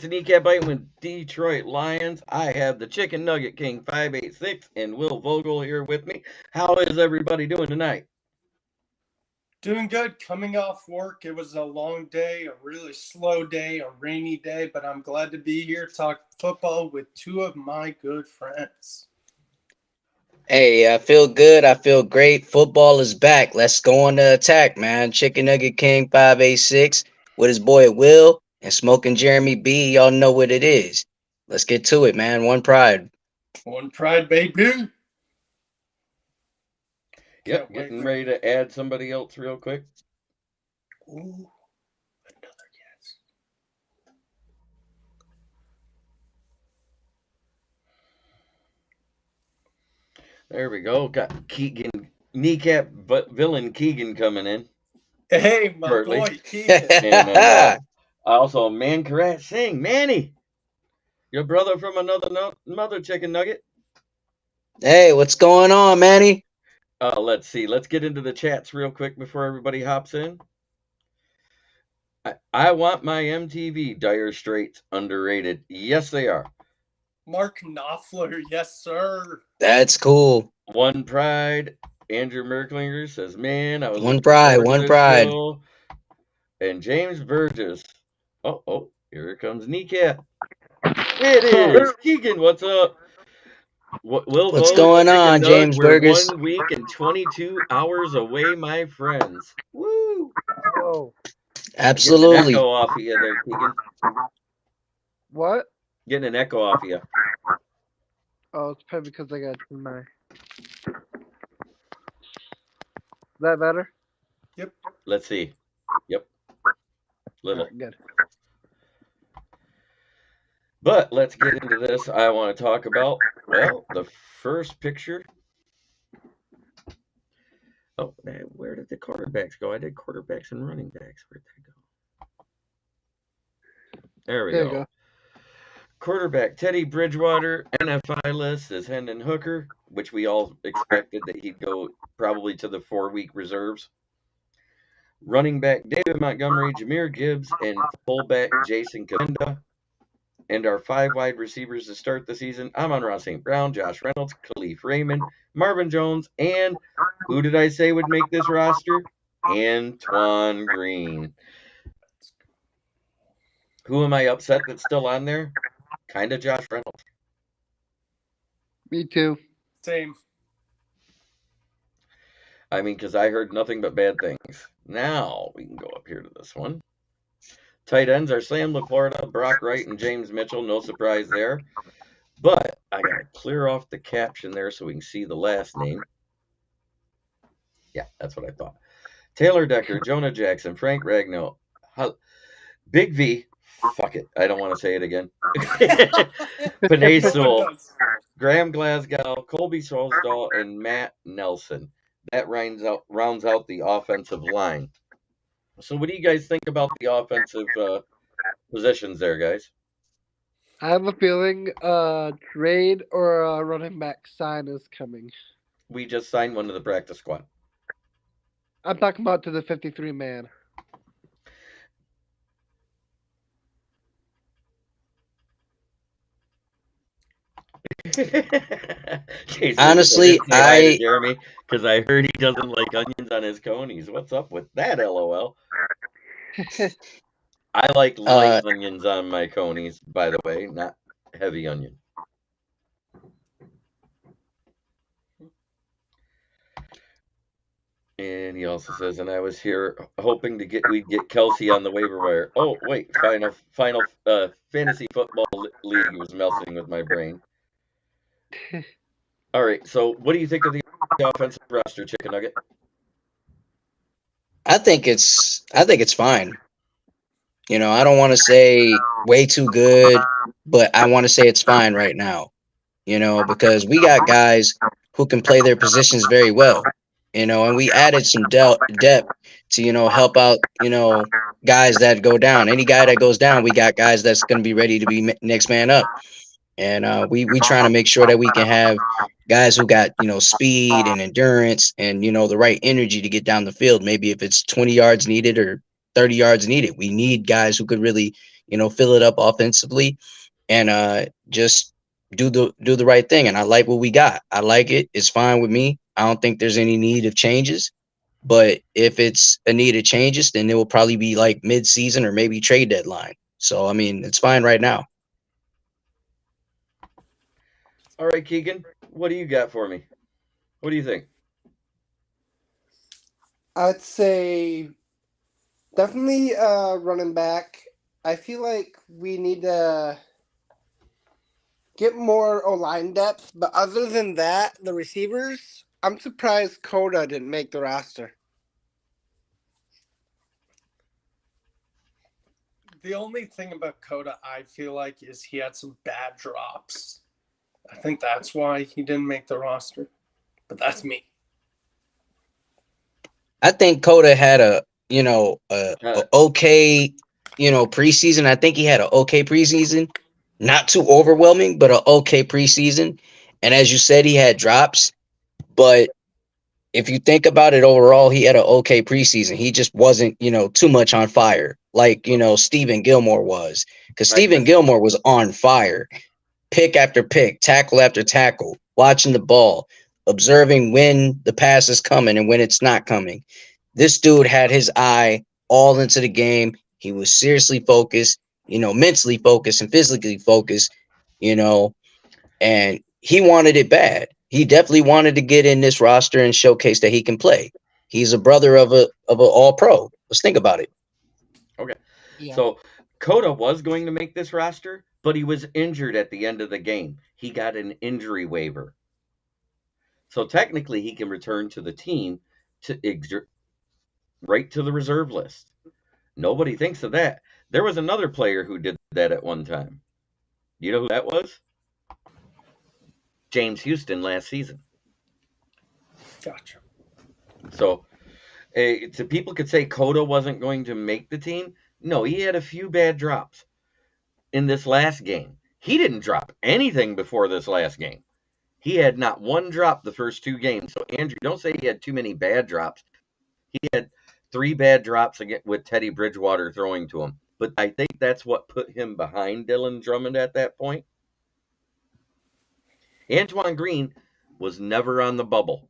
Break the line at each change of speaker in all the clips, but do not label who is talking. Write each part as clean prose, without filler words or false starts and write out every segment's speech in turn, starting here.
It's a kneecap biting with Detroit Lions. I have the Chicken Nugget King 586 and Will Vogel here with me. How is everybody doing tonight?
Doing good. Coming off work. It was a long day, a really slow day, a rainy day, but I'm glad to be here talk football with two of my good friends.
Hey, I feel good. I feel great. Football is back. Let's go on the attack, man. Chicken Nugget King 586 with his boy Will and Smoking Jeremy B. Y'all know what it is. Let's get to it, man. One pride.
One pride, baby.
Yep, getting ready to add somebody else real quick.
Ooh, another guest.
There we go. Got Keegan, kneecap villain Keegan coming in.
Hey, my
shortly.
boy Keegan.
And then also Man Karat Singh. Manny, your brother from another mother chicken nugget.
Hey, what's going on, Manny?
Let's see. Let's get into the chats real quick before everybody hops in. I want my MTV Dire Straits underrated. Yes, they are.
Mark Knopfler, yes, sir.
That's cool.
One Pride. Andrew Merklinger says, man, I was
One pride.
Show. And James Burgess. Oh, here comes Kneecap. It is. Keegan, what's up?
What's going on, James Burgess?
1 week and 22 hours away, my friends. Woo!
Oh,
absolutely.
Getting an echo off of you there, Keegan.
What?
Getting an echo off of you.
Oh, it's probably because I got my. Is that better?
Yep.
Let's see. Yep. Little.
Right, good.
But let's get into this. I want to talk about, well, the first picture. Oh, where did the quarterbacks go? I did quarterbacks and running backs. Where'd that go? There we go. Quarterback Teddy Bridgewater, NFI list is Hendon Hooker, which we all expected that he'd go probably to the 4-week reserves. Running back David Montgomery, Jahmyr Gibbs, and fullback Jason Kabinda. And our 5 wide receivers to start the season, Amon-Ra St. Brown, Josh Reynolds, Khalif Raymond, Marvin Jones, and who did I say would make this roster? Antoine Green. Who am I upset that's still on there? Kind of Josh Reynolds.
Me too.
Same.
I mean, because I heard nothing but bad things. Now we can go up here to this one. Tight ends are Sam LaPorta, Brock Wright, and James Mitchell. No surprise there. But I got to clear off the caption there so we can see the last name. Yeah, that's what I thought. Taylor Decker, Jonah Jackson, Frank Ragnow, Big V. Fuck it. I don't want to say it again. Panay Sewell, Graham Glasgow, Colby Solsdahl, and Matt Nelson. That rounds out the offensive line. So what do you guys think about the offensive positions there, guys?
I have a feeling a trade or a running back sign is coming.
We just signed one to the practice squad.
I'm talking about to the 53-man.
Honestly,
Jeremy, because I heard he doesn't like onions on his conies. What's up with that, LOL? I like light onions on my conies, by the way, not heavy onion. And he also says, and I was here hoping we'd get Kelsey on the waiver wire. Oh, wait, final fantasy football league was messing with my brain. All right, so what do you think of the offensive roster, Chicken Nugget?
I think it's fine. You know, I don't want to say way too good, but I want to say it's fine right now. You know, because we got guys who can play their positions very well. You know, and we added some depth to, you know, help out, you know, guys that go down. Any guy that goes down, we got guys that's going to be ready to be next man up. And we trying to make sure that we can have guys who got, you know, speed and endurance and, you know, the right energy to get down the field. Maybe if it's 20 yards needed or 30 yards needed, we need guys who could really, fill it up offensively and just do the right thing. And I like what we got. I like it. It's fine with me. I don't think there's any need of changes. But if it's a need of changes, then it will probably be like mid-season or maybe trade deadline. So I mean, it's fine right now.
All right, Keegan, what do you got for me? What do you think?
I'd say definitely running back. I feel like we need to get more O-line depth, but other than that, the receivers, I'm surprised Coda didn't make the roster.
The only thing about Coda, I feel like, is he had some bad drops. I think that's why he didn't make the roster. But that's me.
I think Coda had a okay, preseason. I think he had an okay preseason, not too overwhelming, but an okay preseason. And as you said, he had drops, but if you think about it overall, he had an okay preseason. He just wasn't, too much on fire like, Stephen Gilmore was, because Stephen Gilmore was on fire, pick after pick, tackle after tackle, watching the ball, observing when the pass is coming and when it's not coming. This dude had his eye all into the game. He was seriously focused, mentally focused and physically focused, and he wanted it bad. He definitely wanted to get in this roster and showcase that he can play. He's a brother of a all-pro. Let's think about it.
Okay.
Yeah.
So Coda was going to make this roster, but he was injured at the end of the game. He got an injury waiver. So technically he can return to the team right to the reserve list. Nobody thinks of that. There was another player who did that at one time. You know who that was? James Houston last season.
Gotcha.
So people could say Coda wasn't going to make the team. No, he had a few bad drops in this last game. He didn't drop anything before this last game. He had not one drop the first two games. So, Andrew, don't say he had too many bad drops. He had 3 bad drops again with Teddy Bridgewater throwing to him. But I think that's what put him behind Dylan Drummond at that point. Antoine Green was never on the bubble.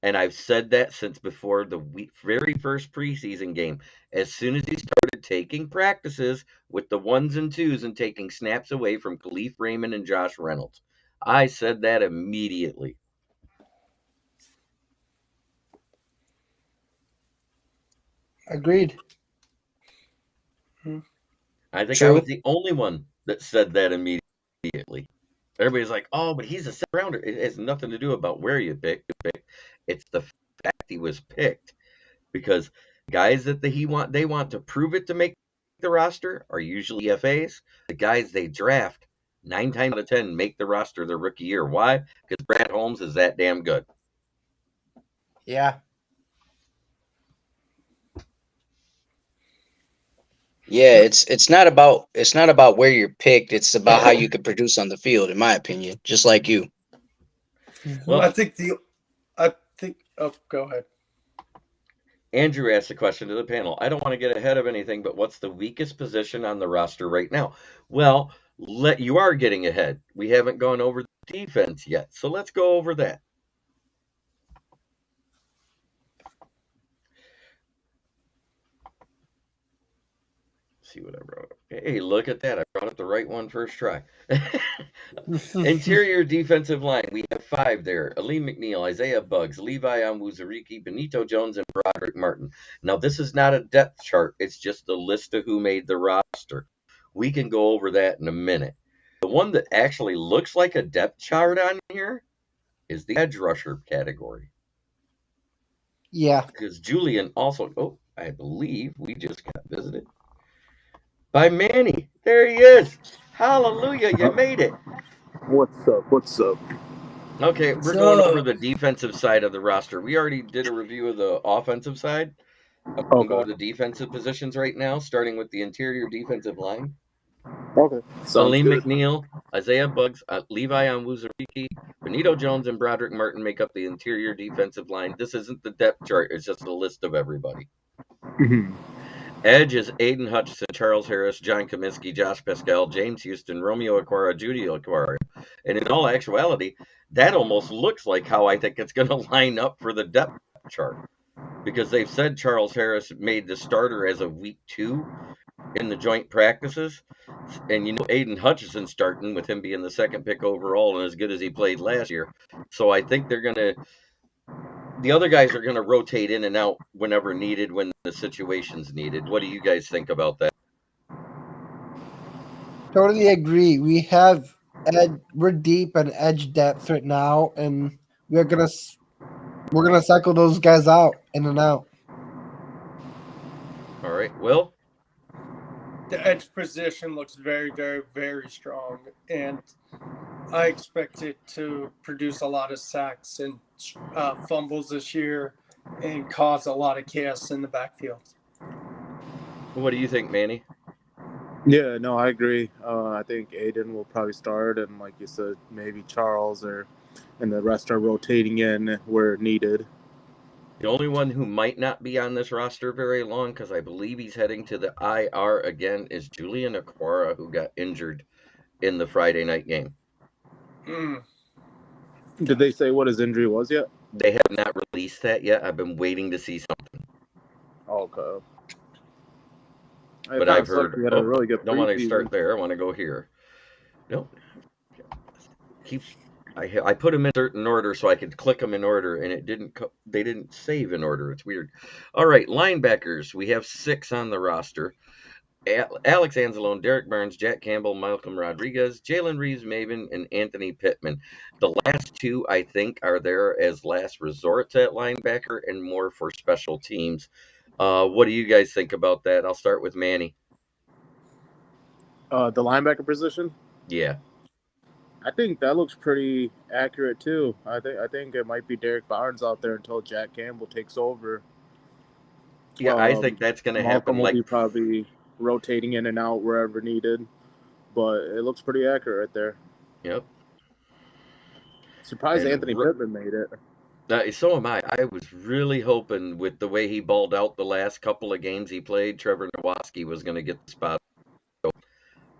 And I've said that since before the very first preseason game. As soon as he started taking practices with the 1s and 2s and taking snaps away from Khalif Raymond and Josh Reynolds, I said that immediately.
Agreed.
I think
True.
I was the only one that said that immediately. Everybody's like, oh, but he's a 7th rounder. It has nothing to do about where you pick. It's the fact he was picked, because guys that they want to prove it to make the roster are usually FAs. The guys they draft 9 times out of 10 make the roster their rookie year. Why? Because Brad Holmes is that damn good.
Yeah.
Yeah, it's not about where you're picked. It's about how you can produce on the field, in my opinion. Just like you.
Well,
Oh, go ahead.
Andrew asked a question to the panel. I don't want to get ahead of anything, but what's the weakest position on the roster right now? Well, you are getting ahead. We haven't gone over the defense yet, so let's go over that. See what I wrote. Hey, look at that. I brought up the right one first try. Interior defensive line. We have 5 there. Aleem McNeil, Isaiah Buggs, Levi Onwuzurike, Benito Jones, and Broderick Martin. Now, this is not a depth chart. It's just a list of who made the roster. We can go over that in a minute. The one that actually looks like a depth chart on here is the edge rusher category.
Yeah.
Because Julian also, I believe we just got visited by Manny. There he is. Hallelujah, you made it.
What's up?
Okay, we're going over the defensive side of the roster. We already did a review of the offensive side. I'm going to go over the defensive positions right now, starting with the interior defensive line.
Okay.
Aleem McNeil, Isaiah Buggs, Levi Onwuzurike, Benito Jones, and Broderick Martin make up the interior defensive line. This isn't the depth chart. It's just a list of everybody.
Mm-hmm.
Edge is Aiden Hutchinson, Charles Harris, John Comiskey, Josh Pascal, James Houston, Romeo Aquara, Judy Aquara. And in all actuality, that almost looks like how I think it's going to line up for the depth chart. Because they've said Charles Harris made the starter as of week 2 in the joint practices. And you know Aiden Hutchinson starting with him being the second pick overall and as good as he played last year. So I think the other guys are going to rotate in and out whenever needed, when the situation's needed. What do you guys think about that?
Totally agree. We're deep in edge depth right now, and we're gonna cycle those guys out in and out.
All right, Will?
The edge position looks very, very, very strong, and I expect it to produce a lot of sacks and fumbles this year and cause a lot of chaos in the backfield.
What do you think, Manny?
Yeah, no, I agree. I think Aiden will probably start, and like you said, maybe Charles and the rest are rotating in where needed.
The only one who might not be on this roster very long, because I believe he's heading to the IR again, is Julian Aquara, who got injured in the Friday night game.
Did they say what his injury was yet?
They have not released that yet. I've been waiting to see something.
Okay.
But I've heard.
He had a really good
Don't want to
preseason.
start there. I want to go here. Nope. I put them in certain order so I could click them in order, and they didn't save in order. It's weird. All right, linebackers. We have 6 on the roster. Alex Anzalone, Derek Barnes, Jack Campbell, Malcolm Rodriguez, Jalen Reeves-Maven, and Anthony Pittman. The last 2, I think, are there as last resorts at linebacker and more for special teams. What do you guys think about that? I'll start with Manny.
The linebacker position?
Yeah.
I think that looks pretty accurate too. I think it might be Derek Barnes out there until Jack Campbell takes over.
Yeah, I think that's going to happen.
Malcolm will be probably rotating in and out wherever needed, but it looks pretty accurate right there.
Yep.
Surprised Anthony Pittman made it.
So am I. I was really hoping with the way he balled out the last couple of games he played, Trevor Nowatzki was going to get the spot.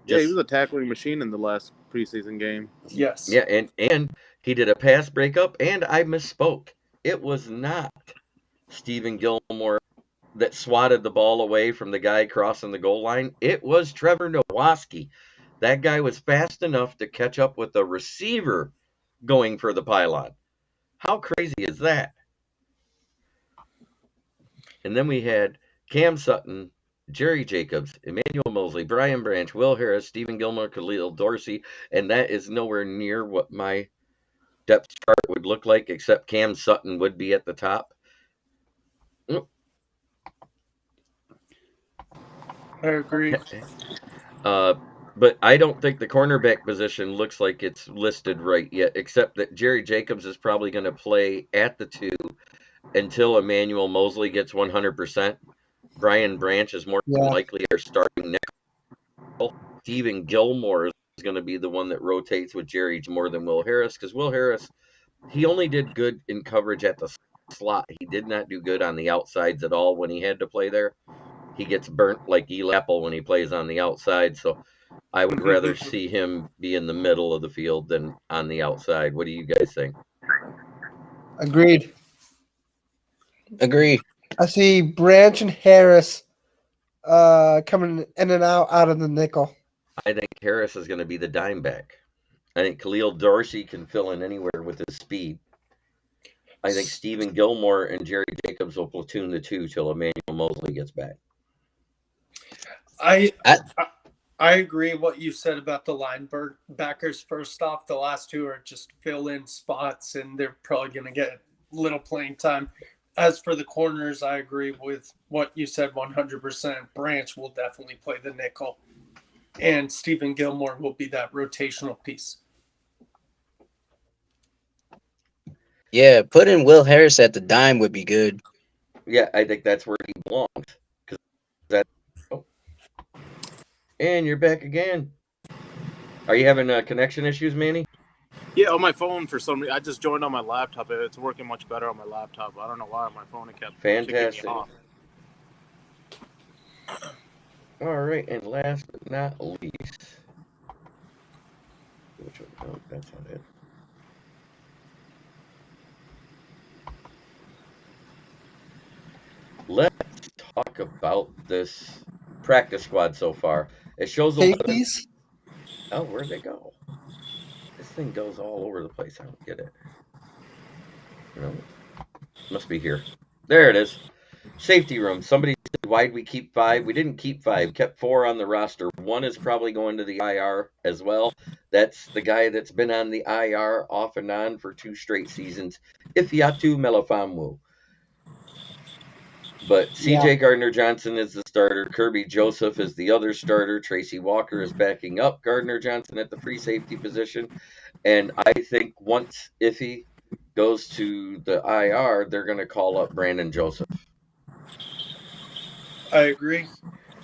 Yeah, he was a tackling machine in the last preseason game.
Yes.
Yeah, and he did a pass breakup, and I misspoke. It was not Stephen Gilmore that swatted the ball away from the guy crossing the goal line. It was Trevor Nowatzki. That guy was fast enough to catch up with the receiver going for the pylon. How crazy is that? And then we had Cam Sutton, Jerry Jacobs, Emmanuel Mosley, Brian Branch, Will Harris, Stephen Gilmore, Khalil Dorsey, and that is nowhere near what my depth chart would look like, except Cam Sutton would be at the top.
I agree.
But I don't think the cornerback position looks like it's listed right yet, except that Jerry Jacobs is probably going to play at the 2 until Emmanuel Mosley gets 100%. Brian Branch is more likely our starting nickel. Stephen Gilmore is going to be the one that rotates with Jerry more than Will Harris, because Will Harris, he only did good in coverage at the slot. He did not do good on the outsides at all when he had to play there. He gets burnt like Eli Apple when he plays on the outside, so I would rather see him be in the middle of the field than on the outside. What do you guys think?
Agreed.
Agree.
I see Branch and Harris coming in and out of the nickel.
I think Harris is going to be the dime back. I think Khalil Dorsey can fill in anywhere with his speed. I think Stephen Gilmore and Jerry Jacobs will platoon the 2 till Emmanuel Mosley gets back.
I agree what you said about the linebackers. First off, the last 2 are just fill-in spots, and they're probably going to get little playing time. As for the corners, I agree with what you said 100%. Branch will definitely play the nickel, and Stephen Gilmore will be that rotational piece.
Yeah, putting Will Harris at the dime would be good.
Yeah, I think that's where he belongs. And you're back again. Are you having connection issues, Manny?
Yeah, on my phone for some reason. I just joined on my laptop. It's working much better on my laptop. I don't know why on my phone it kept kicking me off.
All right, and last but not least, which one? No, that's not it. Let's talk about this practice squad so far. It shows a lot of.
Safeties.
Oh, where'd they go? This thing goes all over the place. I don't get it. No, must be here. There it is. Safety room. Somebody said, why'd we keep 5? We didn't keep 5. Kept 4 on the roster. 1 is probably going to the IR as well. That's the guy that's been on the IR off and on for 2 straight seasons. Ifeatu Melifonwu. But CJ Gardner-Johnson is the starter. Kirby Joseph is the other starter. Tracy Walker is backing up Gardner-Johnson at the free safety position. And I think once Iffy goes to the IR, they're going to call up Brandon Joseph.
I agree.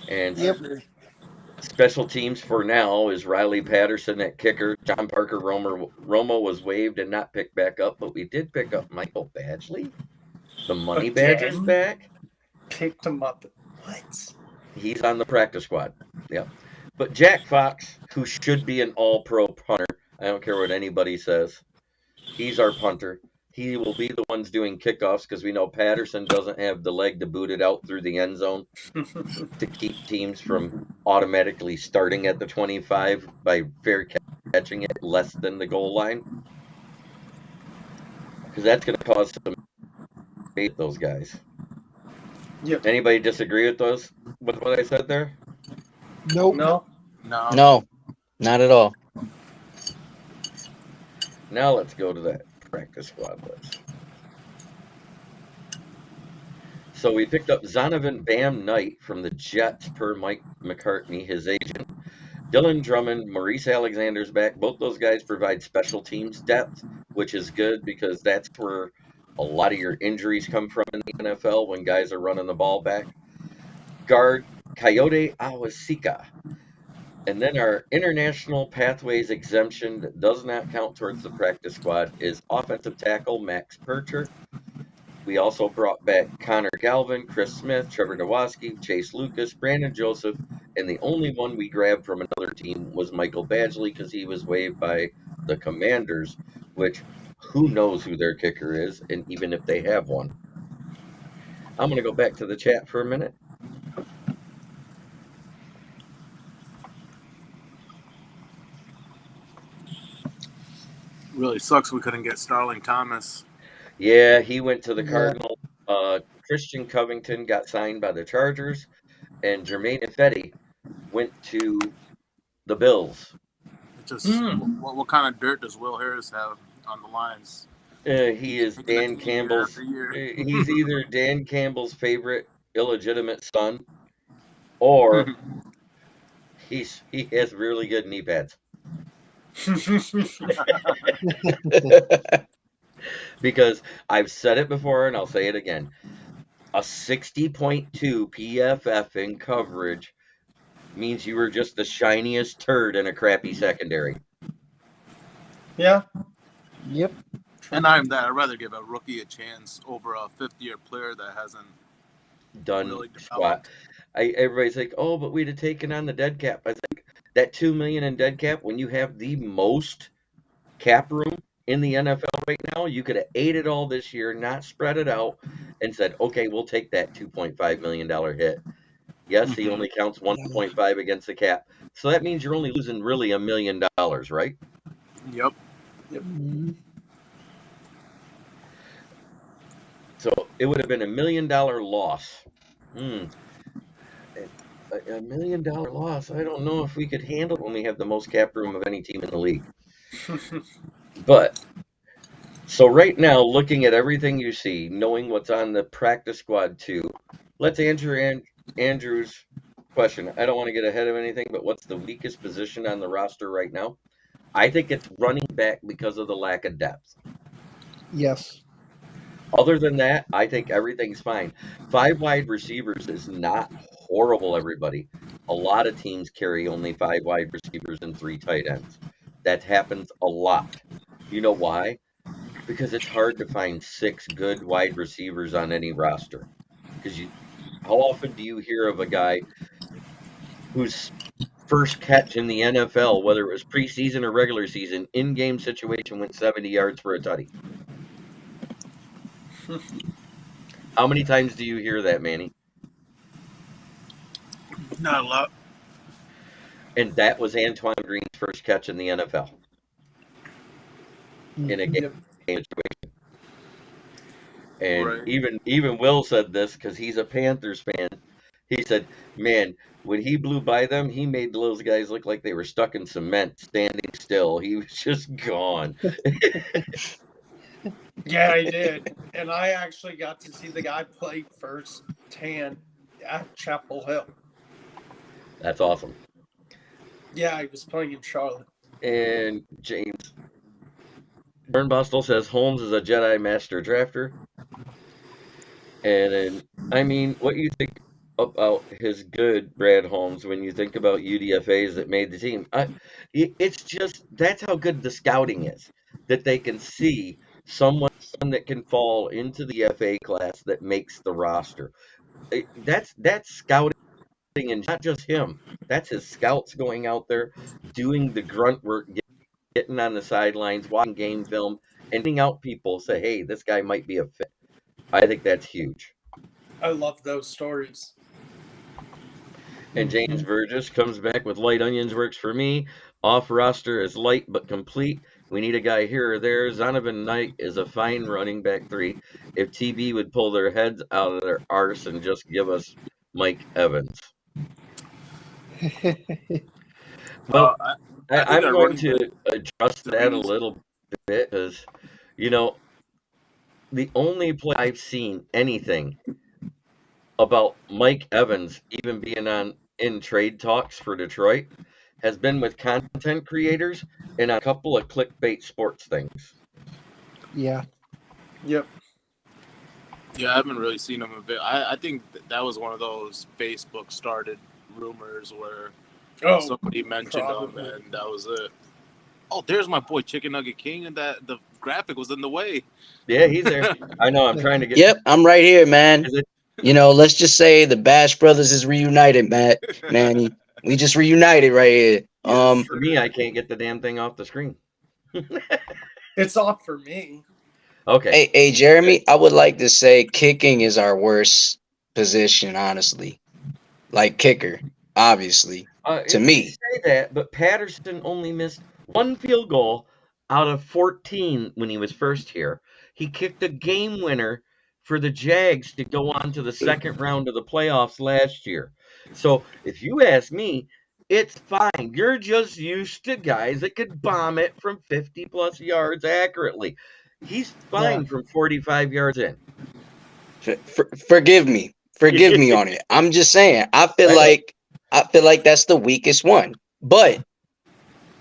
And
Yep.
special teams for now is Riley Patterson at kicker. John Parker Romo was waived and not picked back up, but we did pick up Michael Badgley. The Money Badger's
Again?
back.
Picked him up. What?
He's on the practice squad. Yep. But Jack Fox, who should be an all-pro punter, I don't care what anybody says, he's our punter. He will be the ones doing kickoffs because we know Patterson doesn't have the leg to boot it out through the end zone to keep teams from automatically starting at the 25 by fair catching it less than the goal line. Because that's going to cause some hate those guys.
Yep.
Anybody disagree with what I said there?
Nope.
No.
No, not at all.
Now let's go to that practice squad list. So we picked up Zonovan Bam Knight from the Jets per Mike McCartney, his agent. Dylan Drummond, Maurice Alexander's back. Both those guys provide special teams depth, which is good because that's where a lot of your injuries come from in the NFL when guys are running the ball back. Guard, Coyote Awasika. And then our international pathways exemption that does not count towards the practice squad is offensive tackle Max Percher. We also brought back Connor Galvin, Chris Smith, Trevor Nowaski, Chase Lucas, Brandon Joseph, and the only one we grabbed from another team was Michael Badgley because he was waived by the Commanders, which who knows who their kicker is, and even if they have one. I'm going to go back to the chat for a minute.
Really sucks we couldn't get Starling Thomas.
Yeah, he went to the
Yeah.
Cardinals. Christian Covington got signed by the Chargers, and Jermaine Ifedi went to the Bills.
Just what kind of dirt does Will Harris have on the lines?
He is
Taking it
Dan
year
Campbell's.
after year.
He's either Dan Campbell's favorite illegitimate son, or he has really good knee pads. Because I've said it before and I'll say it again. A 60.2 PFF in coverage means you were just the shiniest turd in a crappy secondary.
Yeah.
Yep.
And I'm that. I'd rather give a rookie a chance over a 50-year player that hasn't
Done
really
squat.
developed.
Everybody's like, oh, but we'd have taken on the dead cap. I think that $2 million in dead cap, when you have the most cap room in the NFL right now, you could have ate it all this year, not spread it out, and said, okay, we'll take that $2.5 million hit. Yes, he only counts 1.5 against the cap. So that means you're only losing really $1 million, right?
Yep.
Mhm.
So it would have been $1 million loss. $1 million loss. I don't know if we could handle it when we have the most cap room of any team in the league. But so right now, looking at everything you see, knowing what's on the practice squad too, let's answer Andrew's question. I don't want to get ahead of anything, but what's the weakest position on the roster right now? I think it's running back because of the lack of depth.
Yes.
Other than that, I think everything's fine. 5 wide receivers is not horrible, everybody. A lot of teams carry only 5 wide receivers and 3 tight ends. That happens a lot. You know why? Because it's hard to find 6 good wide receivers on any roster. Because how often do you hear of a guy whose first catch in the NFL, whether it was preseason or regular season, in-game situation went 70 yards for a tutty? How many times do you hear that, Manny?
Not a lot.
And that was Antoine Green's first catch in the NFL in a game situation. And
Right.
even Will said this because he's a Panthers fan. He said, "Man, when he blew by them, he made those guys look like they were stuck in cement, standing still. He was just gone."
Yeah, I did. And I actually got to see the guy play firsthand at Chapel Hill.
That's awesome.
Yeah, he was playing in Charlotte.
And James Burnbostel says Holmes is a Jedi Master drafter. And then, I mean, what you think about his good, Brad Holmes, when you think about UDFAs that made the team? It's just that's how good the scouting is, that they can see someone that can fall into the FA class that makes the roster. That's scouting, and not just him. That's his scouts going out there, doing the grunt work, getting on the sidelines, watching game film, and getting out people say, hey, this guy might be a fit. I think that's huge.
I love those stories.
And James Burgess comes back with light onions works for me. Off roster is light but complete. We need a guy here or there. Zonovan Knight is a fine running back 3. If TB would pull their heads out of their arse and just give us Mike Evans. Well, I'm going to adjust that a little bit because, you know, the only play I've seen anything about Mike Evans even being in trade talks for Detroit has been with content creators and a couple of clickbait sports things.
Yeah.
Yep.
Yeah, I haven't really seen him a bit. I think that was one of those Facebook started rumors where somebody mentioned him and that was it. Oh, there's my boy Chicken Nugget King, and that the graphic was in the way.
Yeah, he's there. I know. I'm trying to get.
Yep, I'm right here, man. You know, let's just say the Bash Brothers is reunited, Manny. We just reunited right here.
Yes, for me, I can't get the damn thing off the screen.
It's off for me.
Okay.
Hey, Jeremy, I would like to say kicking is our worst position, honestly. Like kicker, obviously, to me.
You say that, but Patterson only missed 1 field goal out of 14 when he was first here. He kicked a game winner for the Jags to go on to the second round of the playoffs last year. So if you ask me, it's fine. You're just used to guys that could bomb it from 50-plus yards accurately. He's fine from 45 yards in.
Forgive me on it. I'm just saying. I feel like that's the weakest one. But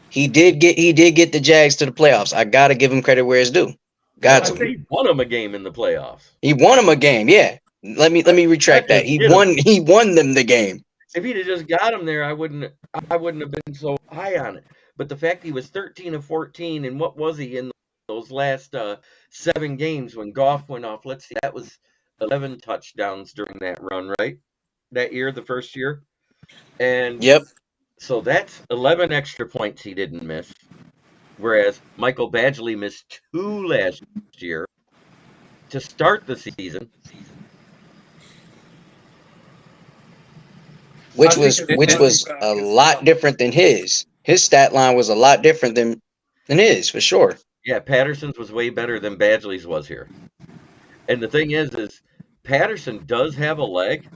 he did get the Jags to the playoffs. I gotta give him credit where it's due.
He won him a game in the playoffs.
He won him a game. Yeah. Let me retract that. He won them the game.
If he'd have just got him there, I wouldn't have been so high on it. But the fact he was 13 of 14, and what was he in those last 7 games when Goff went off? Let's see, that was 11 touchdowns during that run, right? That year, the first year. And
yep.
So that's 11 extra points he didn't miss. Whereas Michael Badgley missed 2 last year to start the season.
Which was a lot different than his. His stat line was a lot different than his, for sure.
Yeah, Patterson's was way better than Badgley's was here. And the thing is Patterson does have a leg.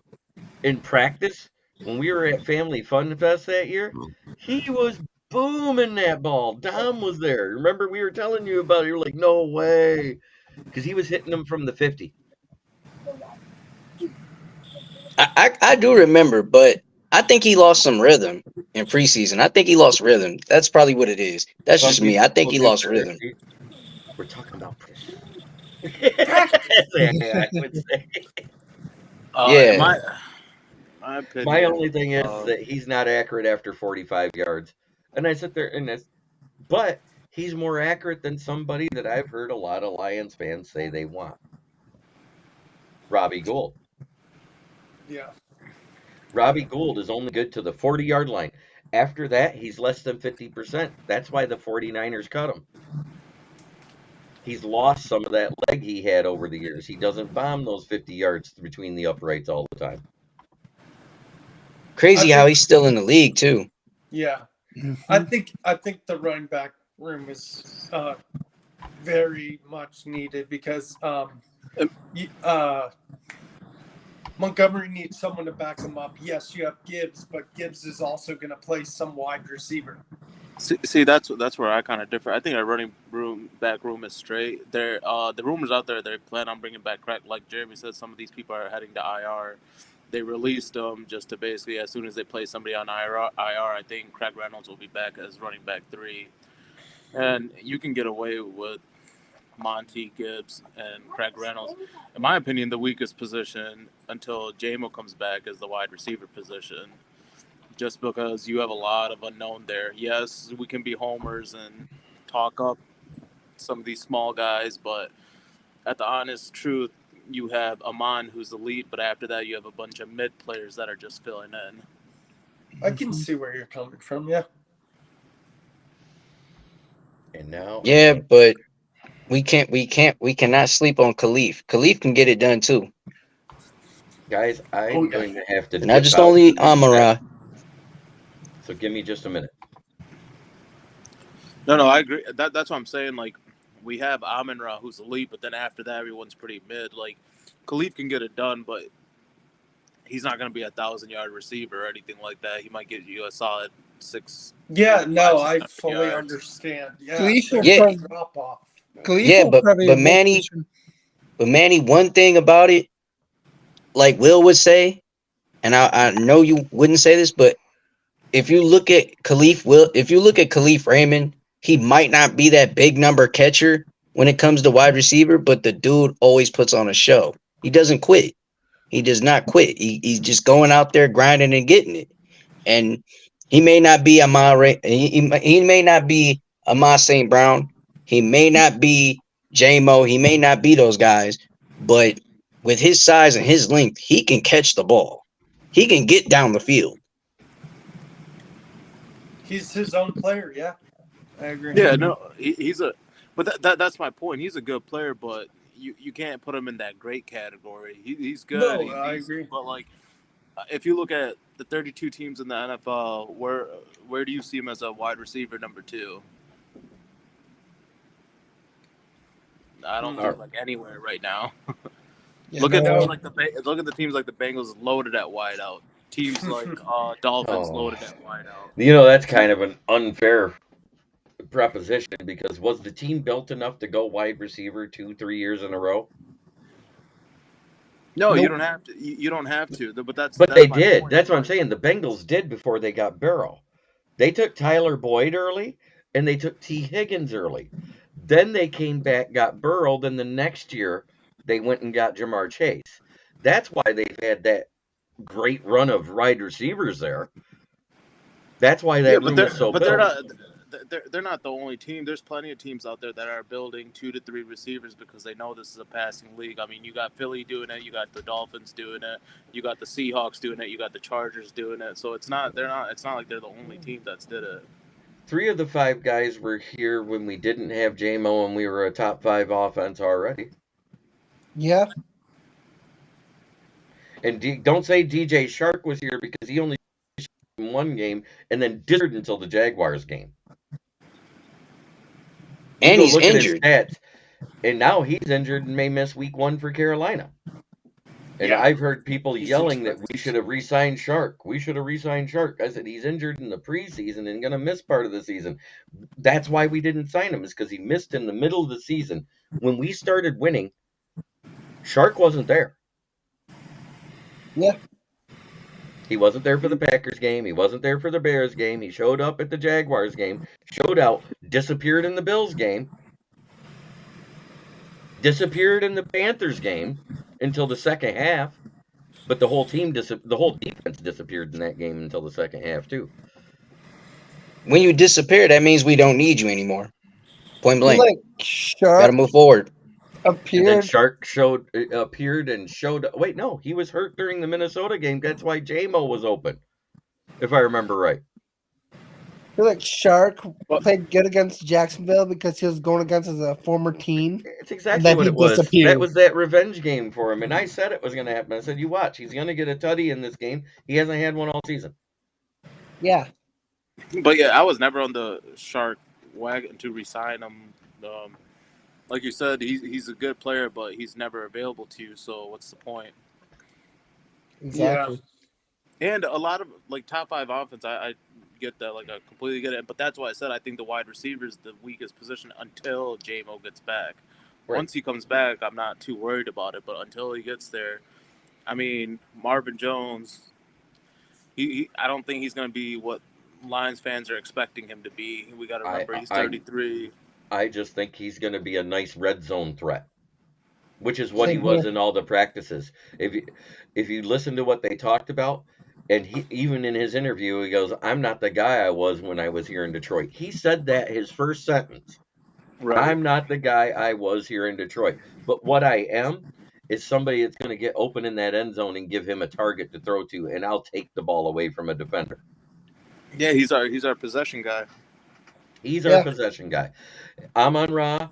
In practice, when we were at Family Fun Fest that year, he was booming that ball. Dom was there. Remember, we were telling you about it. You were like, no way. Because he was hitting them from the 50.
I do remember, but I think he lost some rhythm in preseason. I think he lost rhythm. That's probably what it is. That's just me. I think he lost rhythm.
We're talking about practice. I would say.
Yeah.
My only thing is that he's not accurate after 45 yards. And I sit there but he's more accurate than somebody that I've heard a lot of Lions fans say they want. Robbie Gould.
Yeah.
Robbie Gould is only good to the 40-yard line. After that, he's less than 50%. That's why the 49ers cut him. He's lost some of that leg he had over the years. He doesn't bomb those 50 yards between the uprights all the time.
Crazy how he's still in the league too.
Yeah.
Mm-hmm.
I think the running back room is very much needed because Montgomery needs someone to back him up. Yes, you have Gibbs, but Gibbs is also going to play some wide receiver.
See, that's where I kind of differ. I think our running back room is straight. The rumors out there they plan on bringing back Craig. Like Jeremy said, some of these people are heading to IR. They released them just to basically, as soon as they play somebody on IR, I think Craig Reynolds will be back as running back 3. And you can get away with Monty, Gibbs, and Craig Reynolds. In my opinion, the weakest position until JMO comes back is the wide receiver position. Just because you have a lot of unknown there. Yes, we can be homers and talk up some of these small guys, but at the honest truth, you have Amon, who's the lead, but after that, you have a bunch of mid players that are just filling in.
I can see where you're coming from, yeah.
And now,
Yeah, but we cannot sleep on Khalif. Khalif can get it done too.
guys, I'm going to have to
Not
dip
just
out.
only Amara.
So give me just a minute.
No, I agree. That's what I'm saying. Like, we have Amon-Ra, who's elite, but then after that, everyone's pretty mid. Like, Khalif can get it done, but he's not going to be a 1,000-yard receiver or anything like that. He might get you a solid 6.
Yeah, no, I
500
fully
yards.
understand. Yeah,
Khalif will
there's
probably-
a drop off.
Khalif
Yeah,
will
but
probably
Manny,
position.
but Manny, one thing about it, like Will would say, and I know you wouldn't say this, but if you look at Khalif Raymond, he might not be that big number catcher when it comes to wide receiver, but the dude always puts on a show. He doesn't quit. He does not quit. He's just going out there grinding and getting it. And he may not be he may not be Amon St. Brown. He may not be J-Mo. He may not be those guys, but with his size and his length, he can catch the ball. He can get down the field.
He's his own player, yeah. I agree.
Yeah, no, he's a. But that's my point. He's a good player, but you can't put him in that great category. He's good.
No,
he's
I
decent,
agree.
But like, if you look at the 32 teams in the NFL, where do you see him as a wide receiver number 2? I don't think like anywhere right now.
Yeah,
Look at
no,
teams like the teams like the Bengals loaded at wideout. Teams like Dolphins
Oh.
loaded at wideout.
You know, that's kind of an unfair proposition because was the team built enough to go wide receiver 2-3 years in a row?
No, you
Nope.
don't have to. You don't have to. But that's
They
my
did.
point.
That's what I'm
Like,
saying. The Bengals did before they got Burrow. They took Tyler Boyd early, and they took T. Higgins early. Then they came back, got Burrow. Then the next year, they went and got Jamar Chase. That's why they've had that great run of wide receivers there. That's why that room is so
but
built.
they're not the only team. There's plenty of teams out there that are building 2 to 3 receivers because they know this is a passing league. I mean, you got Philly doing it, you got the Dolphins doing it, you got the Seahawks doing it, you got the Chargers doing it. So it's not like they're the only team that's did it.
3 of the 5 guys were here when we didn't have J-Mo and we were a top 5 offense already.
yeah,
And don't say DJ Shark was here because he only in one game and then disappeared until the Jaguars game.
And
go
he's
look at his
injured.
stats, and now he's injured and may miss week 1 for Carolina. And
Yeah.
I've heard people
He's
yelling that
expensive.
we should have re-signed Shark. We should have re-signed Shark. I said he's injured in the preseason and going to miss part of the season. That's why we didn't sign him, is because he missed in the middle of the season. When we started winning, Shark wasn't there.
Yeah.
He wasn't there for the Packers game. He wasn't there for the Bears game. He showed up at the Jaguars game, showed out, disappeared in the Bills game, disappeared in the Panthers game until the second half. But the whole team, the whole defense disappeared in that game until the second half too.
When you disappear, that means we don't need you anymore. Point blank.
like
Got to move forward.
And then
Appeared.
Shark appeared and showed. Wait, no, he was hurt during the Minnesota game. That's why JMO was open, if I remember right.
I feel like Shark
What?
played good against Jacksonville because he was going against a former team.
It's exactly
then
what
he
it was.
disappeared.
That was that revenge game for him, and I said it was going to happen. I said, "You watch, he's going to get a tutty in this game. He hasn't had one all season."
Yeah.
But yeah, I was never on the Shark wagon to resign him. Like you said, he's a good player, but he's never available to you. So what's the point?
Exactly.
And a lot of like top 5 offense, I get that, like I completely get it. But that's why I said I think the wide receiver is the weakest position until JMO gets back.
Right.
Once he comes back, I'm not too worried about it. But until he gets there, I mean, Marvin Jones, I don't think he's going to be what Lions fans are expecting him to be. We got to remember he's 33.
I just think he's going to be a nice red zone threat, which is what he
Same
was
here.
in all the practices. If you listen to what they talked about, and he even in his interview, he goes, "I'm not the guy I was when I was here in Detroit." He said that his first sentence.
Right.
I'm not the guy I was here in Detroit, but what I am is somebody that's going to get open in that end zone and give him a target to throw to, and I'll take the ball away from a defender.
Yeah, he's our possession guy.
He's our possession guy. Amon-Ra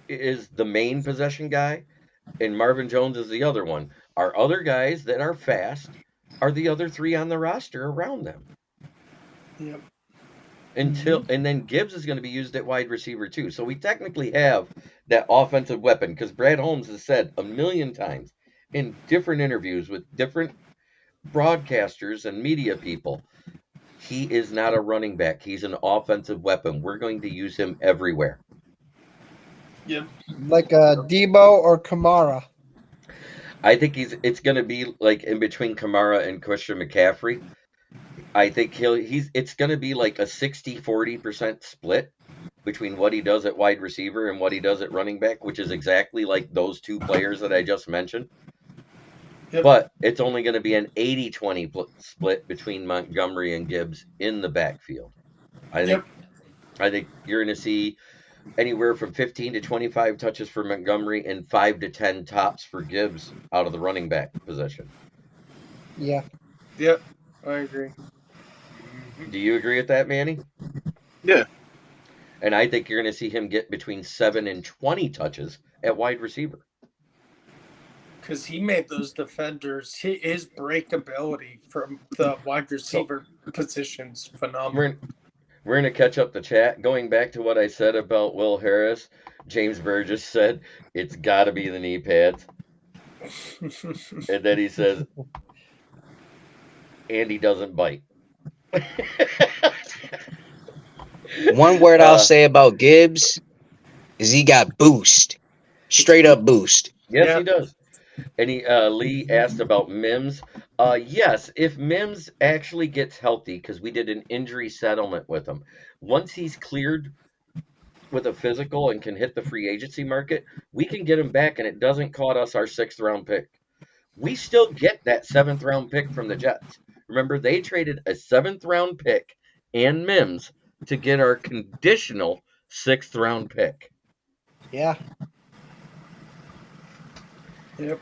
is the main possession guy, and Marvin Jones is the other one. Our other guys that are fast are the other 3 on the roster around them.
Yep.
And then Gibbs is going to be used at wide receiver too. So we technically have that offensive weapon, because Brad Holmes has said a million times in different interviews with different broadcasters and media people, he is not a running back. He's an offensive weapon. We're going to use him everywhere.
Yep.
Like Debo or Kamara.
I think it's going to be like in between Kamara and Christian McCaffrey. I think it's going to be like a 60-40% split between what he does at wide receiver and what he does at running back, which is exactly like those 2 players that I just mentioned.
Yep.
But it's only going to be an 80-20 split between Montgomery and Gibbs in the backfield. I think you're going to see anywhere from 15 to 25 touches for Montgomery and 5 to 10 tops for Gibbs out of the running back position.
Yeah.
Yep. I agree.
Do you agree with that, Manny?
Yeah.
And I think you're going to see him get between 7 and 20 touches at wide receiver.
Because he made those defenders, his breakability from the wide receiver positions phenomenal.
We're going to catch up the chat. Going back to what I said about Will Harris, James Burgess said, it's got to be the knee pads. And then he says, and he doesn't bite.
One word I'll say about Gibbs is he got boost. Straight up boost.
Yes, he does. And Lee asked about Mims. Yes, if Mims actually gets healthy, because we did an injury settlement with him, once he's cleared with a physical and can hit the free agency market, we can get him back, and it doesn't cost us our 6th round pick. We still get that 7th round pick from the Jets. Remember, they traded a 7th round pick and Mims to get our conditional 6th round pick.
Yeah.
Yep.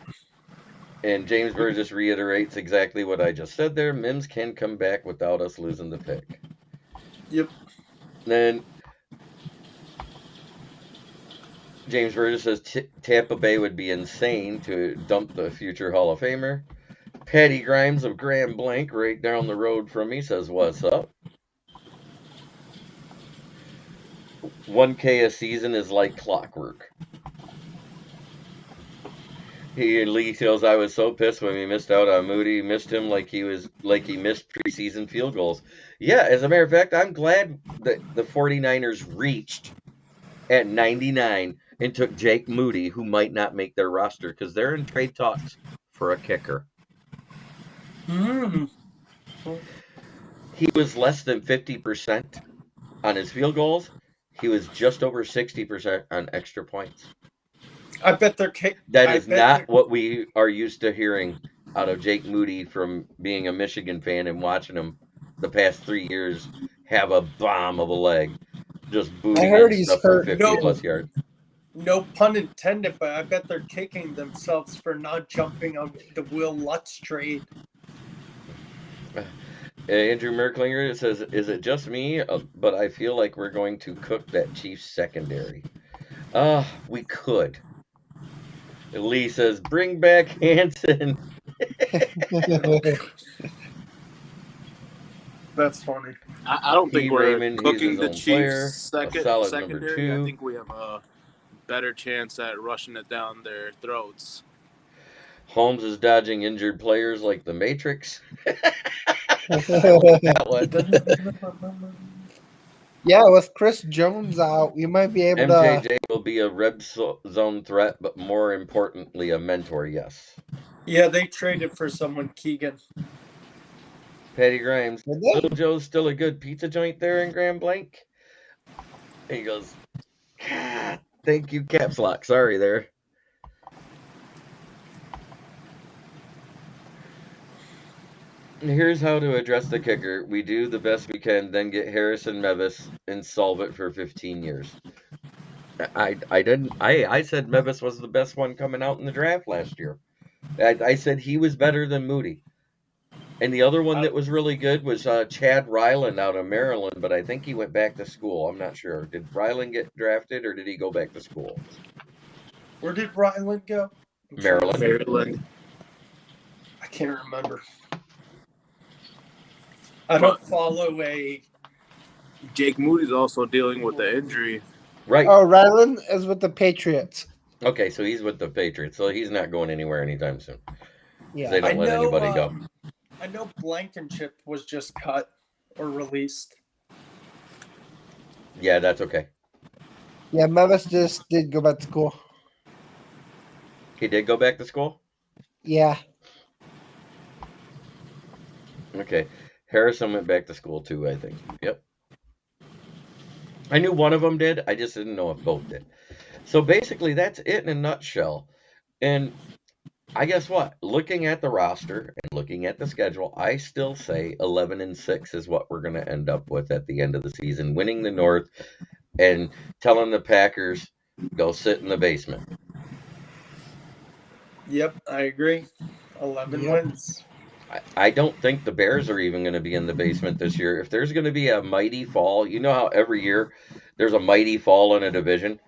And James Burgess reiterates exactly what I just said there. Mims can come back without us losing the pick.
Yep.
Then James Burgess says Tampa Bay would be insane to dump the future Hall of Famer. Patty Grimes of Grand Blanc right down the road from me says, what's up? 1K a season is like clockwork. Lee tells, I was so pissed when we missed out on Moody. Missed him like he missed preseason field goals. Yeah, as a matter of fact, I'm glad that the 49ers reached at 99 and took Jake Moody, who might not make their roster, because they're in trade talks for a kicker. He was less than 50% on his field goals. He was just over 60% on extra points.
I bet they're.
That is not what we are used to hearing out of Jake Moody from being a Michigan fan and watching him the past 3 years have a bomb of a leg, just booting
I heard he's
stuff
hurt.
for 50 plus yards.
No pun intended, but I bet they're kicking themselves for not jumping on the Will Lutz trade.
Andrew Merklinger says, "Is it just me? But I feel like we're going to cook that Chiefs secondary. We could." Lee says, "Bring back Hanson."
That's funny.
I don't think we're
Raymond, he's
cooking
his
the
own
Chiefs
player. A solid number
secondary. I
2.
think we have a better chance at rushing it down their throats.
Holmes is dodging injured players like the Matrix. That one.
Yeah, with Chris Jones out, we might be able to.
MJJ will be a red zone threat, but more importantly, a mentor. Yes.
Yeah, they traded for someone, Keegan.
Patty Grimes.
Did they?
Little Joe's still a good pizza joint there in Grand Blanc. And he goes, "God, thank you, caps lock. Sorry there." Here's how to address the kicker. We do the best we can, then get Harrison Mevis and solve it for 15 years. I said Mevis was the best one coming out in the draft last year. I said he was better than Moody. And the other one that was really good was Chad Ryland out of Maryland, but I think he went back to school. I'm not sure. Did Ryland get drafted or did he go back to school?
Where did Ryland go?
Maryland.
I can't remember. I don't follow a.
Jake Moody's also dealing with the injury.
Right.
Oh, Ryland is with the Patriots.
Okay, so he's with the Patriots, so he's not going anywhere anytime soon.
Yeah.
They don't let anybody go.
I know Blankenship was just cut or released.
Yeah, that's okay.
Yeah, Mevis just did go back to school.
He did go back to school?
Yeah.
Okay. Harrison went back to school too, I think. Yep. I knew one of them did. I just didn't know if both did. So basically, that's it in a nutshell. And I guess what? Looking at the roster and looking at the schedule, I still say 11-6 is what we're going to end up with at the end of the season, winning the North and telling the Packers, go sit in the basement.
Yep, I agree. 11 wins.
I don't think the Bears are even going to be in the basement this year. If there's going to be a mighty fall, you know how every year there's a mighty fall in a division?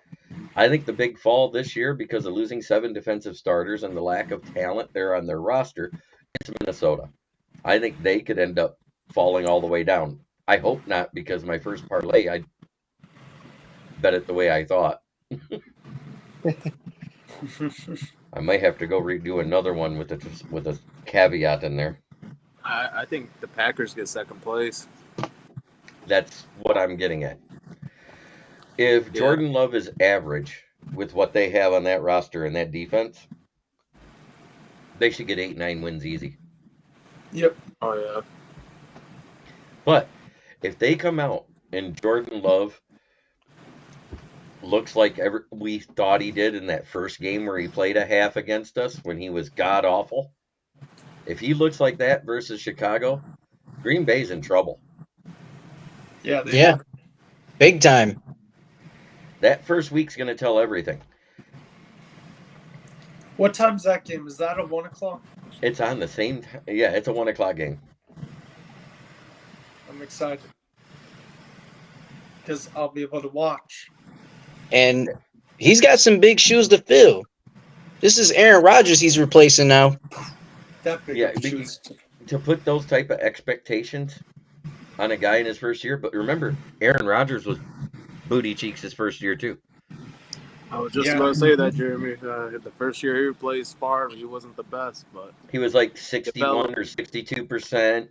I think the big fall this year, because of losing 7 defensive starters and the lack of talent there on their roster, it's Minnesota. I think they could end up falling all the way down. I hope not, because my first parlay, I bet it the way I thought. I might have to go redo another one with a caveat in there.
I think the Packers get second place.
That's what I'm getting at. If Jordan Love is average with what they have on that roster and that defense, they should get 8-9 wins easy.
Yep.
Oh, yeah.
But if they come out and Jordan Love looks like we thought he did in that first game where he played a half against us when he was god-awful, if he looks like that versus Chicago, Green Bay's in trouble.
Yeah.
Yeah. Big time.
That first week's going to tell everything.
What time's that game? Is that at 1 o'clock?
It's on the same. Yeah, it's a 1 o'clock game.
I'm excited because I'll be able to watch.
And he's got some big shoes to fill. This is Aaron Rodgers he's replacing now.
That big
Yeah,
of shoes.
to put those type of expectations on a guy in his first year. But remember, Aaron Rodgers was booty cheeks his first year too.
I was just about to say that, Jeremy. The first year he replaced Favre, he wasn't the best, but
He was like 61 or 62%.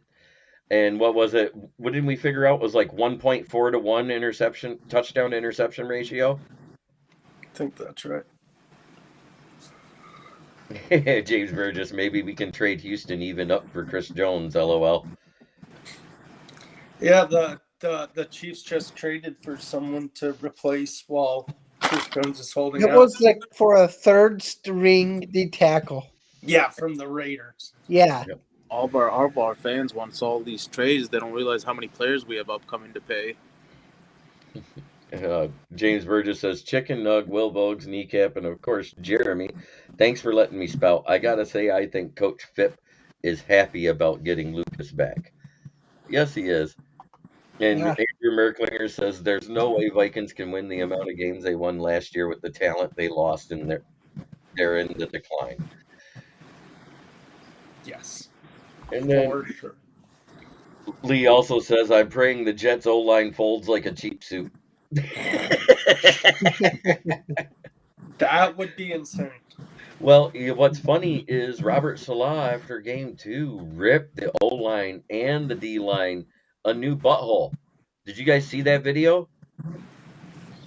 And what was it? What did we figure out was like 1.4 to 1 touchdown to interception ratio?
I think that's right.
James Burgess, maybe we can trade Houston even up for Chris Jones, LOL.
Yeah, the Chiefs just traded for someone to replace while Chris Jones is holding
It
out.
was like for a third string D tackle.
Yeah, from the Raiders.
Yeah.
all of our fans want all these trades. They don't realize how many players we have upcoming to pay.
James Burgess says, Chicken Nug, Will Vogues, Kneecap, and of course, Jeremy. Thanks for letting me spout. I got to say, I think Coach Phipp is happy about getting Lucas back. Yes, he is. And
Yeah.
Andrew Merklinger says, there's no way Vikings can win the amount of games they won last year with the talent they lost, and they're in the decline.
Yes.
And then
For sure.
Lee also says, I'm praying the Jets O-line folds like a cheap suit.
That would be insane.
Well, what's funny is Robert Salah, after game 2, ripped the O-line and the D-line a new butthole. Did you guys see that video?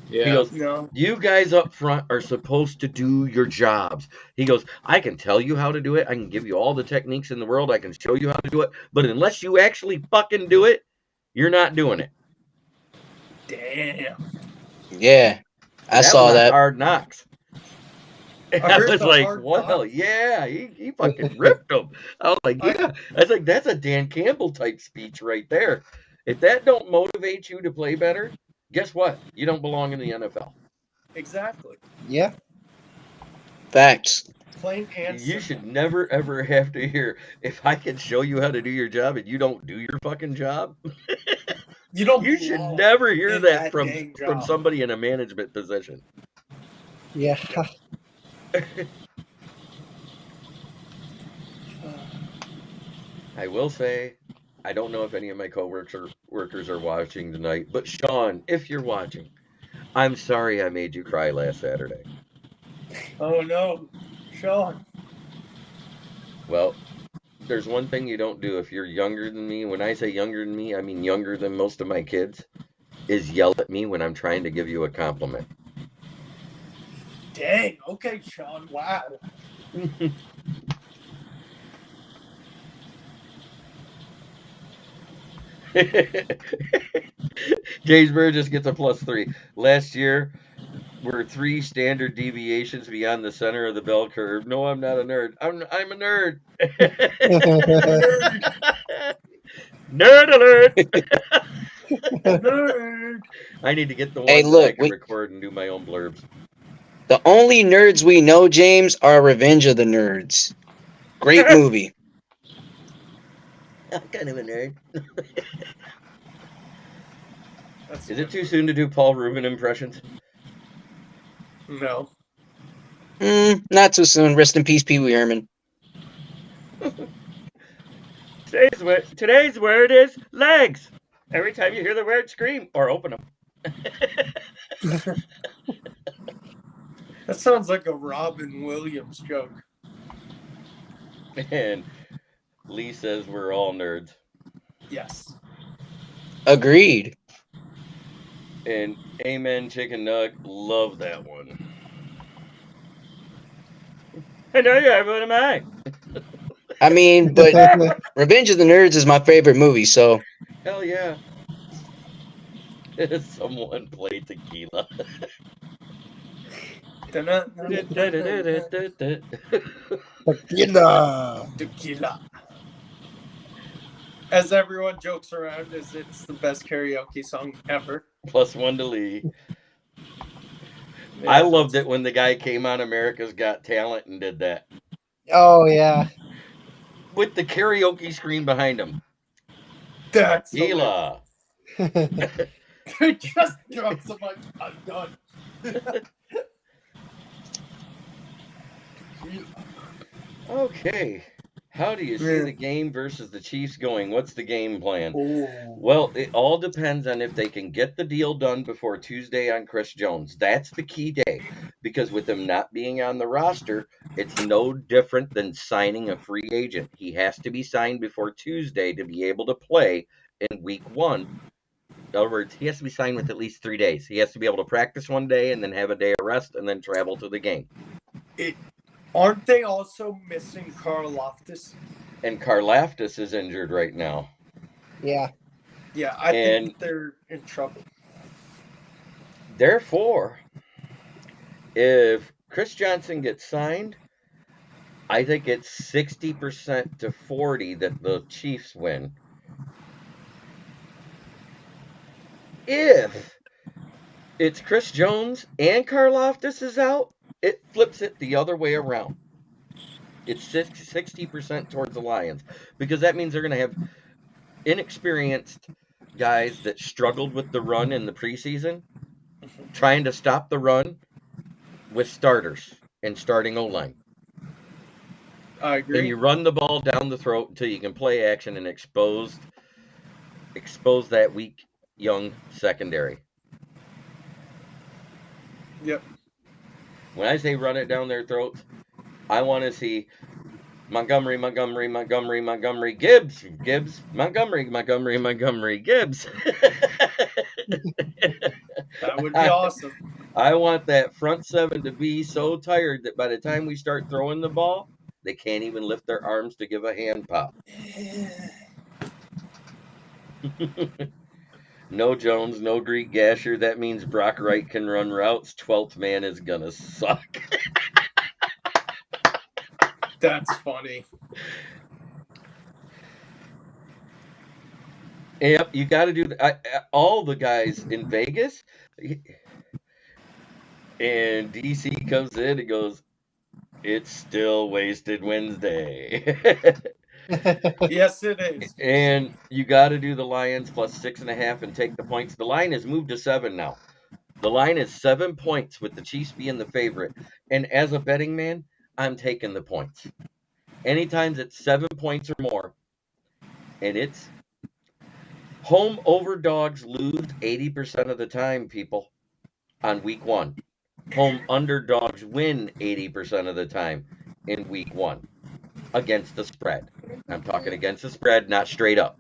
Yeah.
He goes,
No.
you guys up front are supposed to do your jobs. He goes, I can tell you how to do it. I can give you all the techniques in the world. I can show you how to do it. But unless you actually fucking do it, you're not doing it.
Damn.
Yeah, I
That
saw
was on
that.
Hard Knocks. And I
heard
was
the
like,
Hard
well,
Knocks.
yeah, he fucking ripped him. I was like, yeah. I was like, that's a Dan Campbell type speech right there. If that don't motivate you to play better, guess what? You don't belong in the NFL.
Exactly.
Yeah.
Facts.
Plain and
You
simple.
should never ever have to hear, if I can show you how to do your job and you don't do your fucking job.
You don't.
You should
belong
never hear
in
that from
dang job.
somebody in a management position.
Yeah.
I will say, I don't know if any of my workers are watching tonight, but Sean, if you're watching, I'm sorry I made you cry last Saturday.
Oh no, Sean.
Well, there's one thing you don't do if you're younger than me. When I say younger than me, I mean younger than most of my kids, is yell at me when I'm trying to give you a compliment.
Dang. Okay, Sean. Wow.
James Burgess gets a +3. Last year, we're 3 standard deviations beyond the center of the bell curve. No, I'm not a nerd. I'm a nerd. Nerd alert!
Nerd.
I need to get the
Hey,
ones that I
look,
can record and do my own blurbs.
the only nerds we know, James, are Revenge of the Nerds. Great movie.
I'm kind of a nerd.
That's
Is it too soon to do Paul Rubin impressions?
No.
Not too soon. Rest in peace, Pee Wee Herman.
Today's word is legs. Every time you hear the word, scream or open them.
That sounds like a Robin Williams joke.
And Lee says we're all nerds.
Yes.
Agreed.
And Amen Chicken Nug, love that one. I know you are, what am I?
I mean, but Revenge of the Nerds is my favorite movie, so.
Hell yeah. Someone play tequila.
Tequila. As everyone jokes around, it's the best karaoke song ever.
+1 to Lee. I loved it when the guy came on America's Got Talent and did that.
Oh yeah.
With the karaoke screen behind him.
That's
Tequila.
They just dropped so much. I'm done.
Okay. How do you see the game versus the Chiefs going? What's the game plan?
Oh.
Well, it all depends on if they can get the deal done before Tuesday on Chris Jones. That's the key day, because with him not being on the roster, it's no different than signing a free agent. He has to be signed before Tuesday to be able to play in week 1. In other words, he has to be signed with at least 3 days. He has to be able to practice one day and then have a day of rest and then travel to the game.
Aren't they also missing Karlaftis?
And Karlaftis is injured right now.
Yeah.
Yeah, I think they're in trouble.
Therefore, if Chris Johnson gets signed, I think it's 60% to 40 that the Chiefs win. If it's Chris Jones and Karlaftis is out, it flips it the other way around. It's 60% towards the Lions because that means they're going to have inexperienced guys that struggled with the run in the preseason trying to stop the run with starters and starting O-line.
I agree.
And you run the ball down the throat until you can play action and expose that weak young secondary.
Yep.
When I say run it down their throats, I want to see Montgomery, Gibbs, Montgomery, Gibbs.
That would be awesome.
I want that front seven to be so tired that by the time we start throwing the ball, they can't even lift their arms to give a hand pop. No Jones, no Greek Gasher. That means Brock Wright can run routes. 12th man is going to suck.
That's funny.
Yep, you got to do all the guys in Vegas. And DC comes in and goes, it's still Wasted Wednesday.
Yes, it is.
And you got to do the Lions plus 6.5 and take the points. The line has moved to 7 now. The line is 7 points with the Chiefs being the favorite. And as a betting man, I'm taking the points. Anytime it's 7 points or more, and it's home overdogs lose 80% of the time, people, on week 1. Home underdogs win 80% of the time in week 1 against the spread. I'm talking against the spread, not straight up.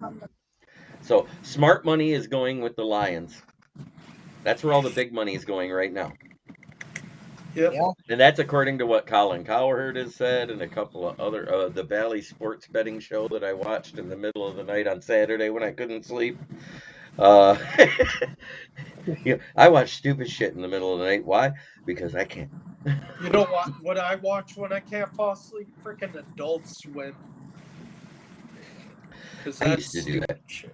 So smart money is going with the Lions. That's where all the big money is going right now.
Yep.
Yeah.
And that's according to what Colin Cowherd has said and a couple of other, the Bally Sports betting show that I watched in the middle of the night on Saturday when I couldn't sleep. I watch stupid shit in the middle of the night. Why? Because I can't.
You know what I watch when I can't fall asleep? Freaking Adult Swim. Because
I used to do that.
Shit.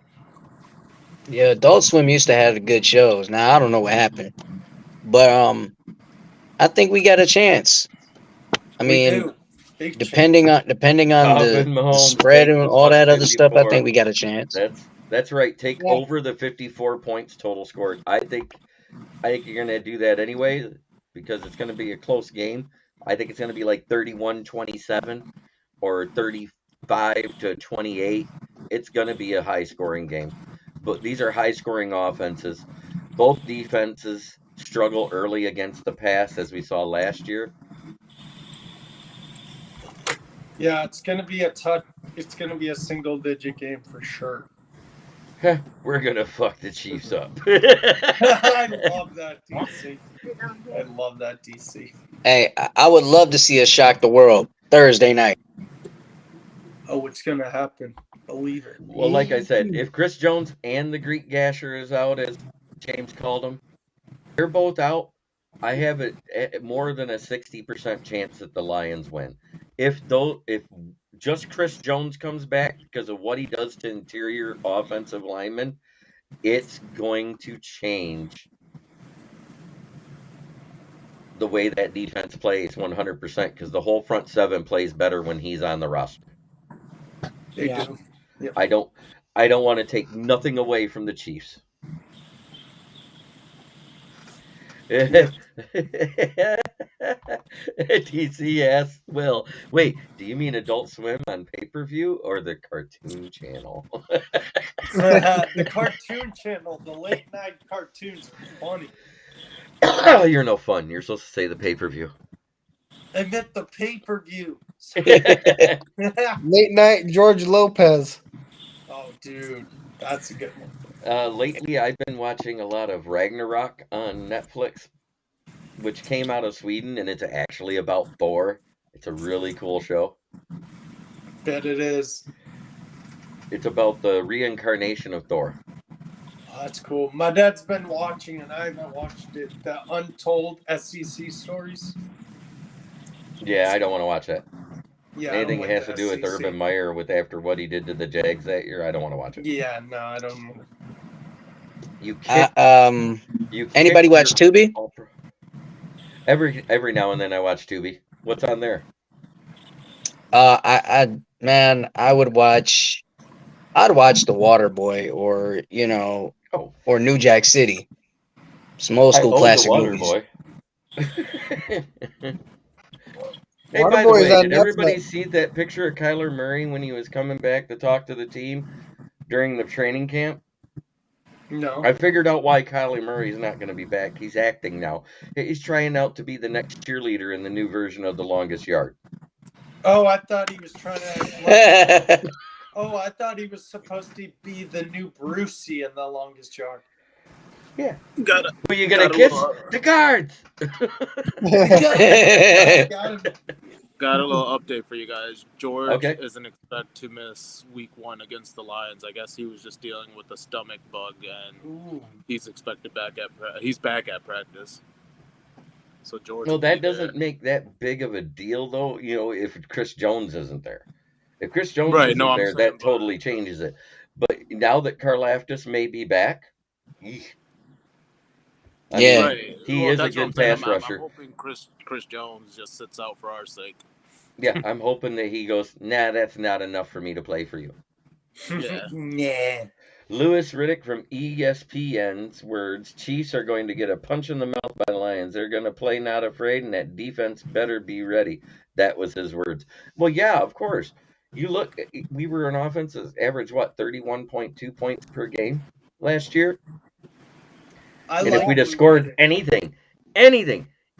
Yeah, Adult Swim used to have good shows. Now I don't know what happened, but I think we got a chance. I mean, depending on the
Mahomes,
spread and all that other stuff, I
54.
think we got a chance.
That's right. Take over the 54 points total scored. I think you're gonna do that anyway because it's gonna be a close game. I think it's gonna be like 31-27 or 35-28. It's gonna be a high scoring game. But these are high scoring offenses. Both defenses struggle early against the pass, as we saw last year.
Yeah, it's gonna be a single digit game for sure.
We're gonna fuck the Chiefs up.
I love that DC.
Hey, I would love to see us shock the world Thursday night.
Oh, it's gonna happen. Believe it.
Well, like I said, if Chris Jones and the Greek Gasher is out, as James called him, they're both out. I have it more than a 60% chance that the Lions win. If just Chris Jones comes back because of what he does to interior offensive linemen, it's going to change the way that defense plays 100% because the whole front seven plays better when he's on the roster.
They do. Yep.
I don't want to take nothing away from the Chiefs. DC asked Will, wait, do you mean Adult Swim on pay-per-view or the cartoon channel?
The cartoon channel, the late night cartoons are funny.
You're no fun. You're supposed to say the pay-per-view.
I meant the pay-per-view.
Late night George Lopez.
Oh, dude, that's a good one.
Lately, I've been watching a lot of Ragnarok on Netflix, which came out of Sweden, and it's actually about Thor. It's a really cool show.
Bet it is.
It's about the reincarnation of Thor.
Oh, that's cool. My dad's been watching, and I haven't watched it. The Untold SEC stories.
Yeah, I don't want to watch that.
Yeah,
Anything
that
has to do with Urban Meyer after what he did to the Jags that year, I don't want to watch it.
Yeah, no, I don't.
You kick. You
Anybody
kick
watch
your
Tubi?
all-pro. Every now and then I watch Tubi. What's on there?
I would watch. I'd watch The Waterboy or
Oh,
or New Jack City. Some old
I
school
own the
classic
Water
movies.
Boy. Hey, by the
Waterboy is
way,
on
did everybody
Netflix.
see that picture of Kyler Murray when he was coming back to talk to the team during the training camp?
No.
I figured out why Kyler Murray's not going to be back. He's acting now. He's trying out to be the next cheerleader in the new version of The Longest Yard.
Oh, I thought he was trying to. I thought he was supposed to be the new Brucey in The Longest Yard.
Yeah.
Got it.
Were you going to kiss the guards?
Got a little update for you guys. George
Okay.
isn't expected to miss week 1 against the Lions. I guess he was just dealing with a stomach bug, and he's expected he's back at practice. So George.
Well, that doesn't make that big of a deal, though. If Chris Jones isn't there. If Chris Jones isn't there, that totally changes it. But now that Karlaftis may be back, he is a good pass rusher.
I'm hoping Chris Jones just sits out for our sake.
Yeah, I'm hoping that he goes, nah, that's not enough for me to play for you.
Yeah.
Nah.
Louis Riddick from ESPN's words, Chiefs are going to get a punch in the mouth by the Lions. They're going to play not afraid, and that defense better be ready. That was his words. Well, yeah, of course. You look, we were an offense that averaged, 31.2 points per game last year? And if we'd have scored anything,